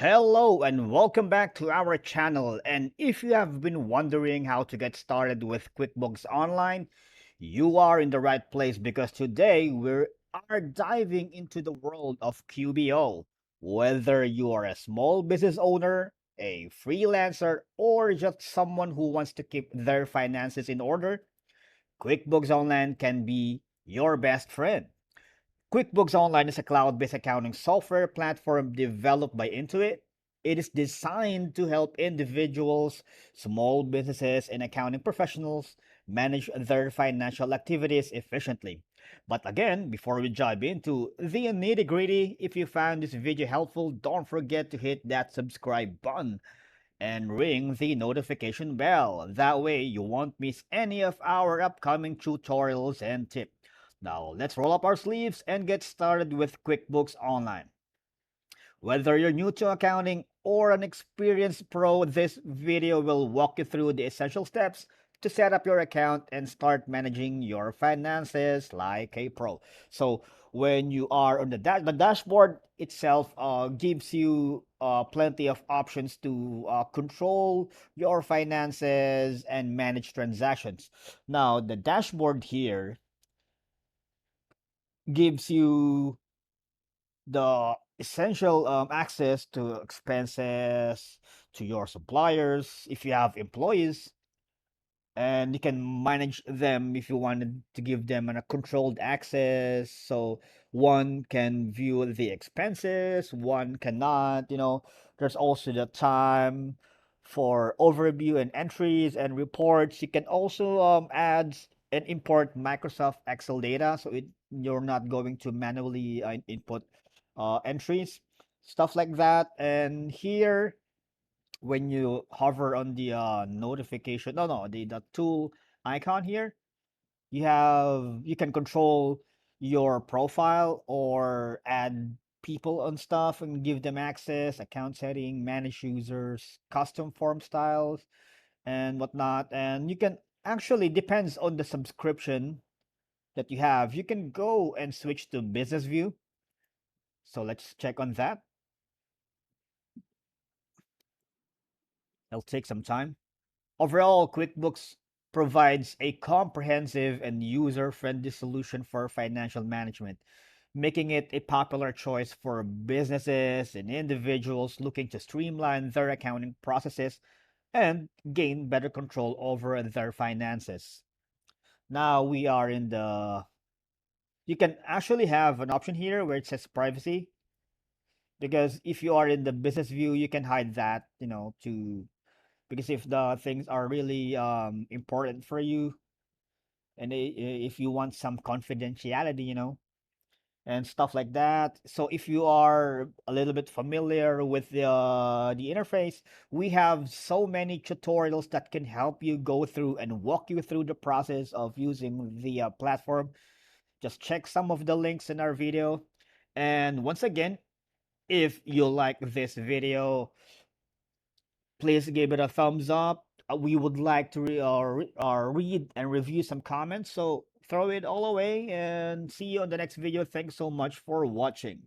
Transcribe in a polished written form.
Hello and welcome back to our channel. And if you have been wondering how to get started with QuickBooks Online, you are in the right place because today we are diving into the world of QBO. Whether you are a small business owner, a freelancer, or just someone who wants to keep their finances in order, QuickBooks Online can be your best friend. QuickBooks Online is a cloud-based accounting software platform developed by Intuit. It is designed to help individuals, small businesses, and accounting professionals manage their financial activities efficiently. But again, before we dive into the nitty-gritty, if you found this video helpful, don't forget to hit that subscribe button and ring the notification bell. That way you won't miss any of our upcoming tutorials and tips. Now, let's roll up our sleeves and get started with QuickBooks Online. Whether you're new to accounting or an experienced pro, this video will walk you through the essential steps to set up your account and start managing your finances like a pro. So, when you are on the dashboard itself gives you plenty of options to control your finances and manage transactions. Now, the dashboard here gives you the essential access to expenses, to your suppliers, if you have employees, and you can manage them if you wanted to give them a controlled access. So one can view the expenses, one cannot. There's also the time for overview and entries and reports. You can also add and import Microsoft Excel data, so you're not going to manually input entries, stuff like that. And here, when you hover on the notification, no, the tool icon here, you can control your profile or add people on stuff and give them access, account setting, manage users, custom form styles, and whatnot. And you can actually, depends on the subscription that you have, you can go and switch to business view. So let's check on that. It'll take some time. Overall, QuickBooks provides a comprehensive and user-friendly solution for financial management, making it a popular choice for businesses and individuals looking to streamline their accounting processes and gain better control over their finances. Now we are in the you can actually have an option here where it says privacy, because if you are in the business view, you can hide that, to because if the things are really important for you, and if you want some confidentiality, and stuff like that. So if you are a little bit familiar with the interface, we have so many tutorials that can help you go through and walk you through the process of using the platform. Just check some of the links in our video. And once again, if you like this video, please give it a thumbs up. We would like to read and review some comments. So throw it all away and see you on the next video. Thanks so much for watching.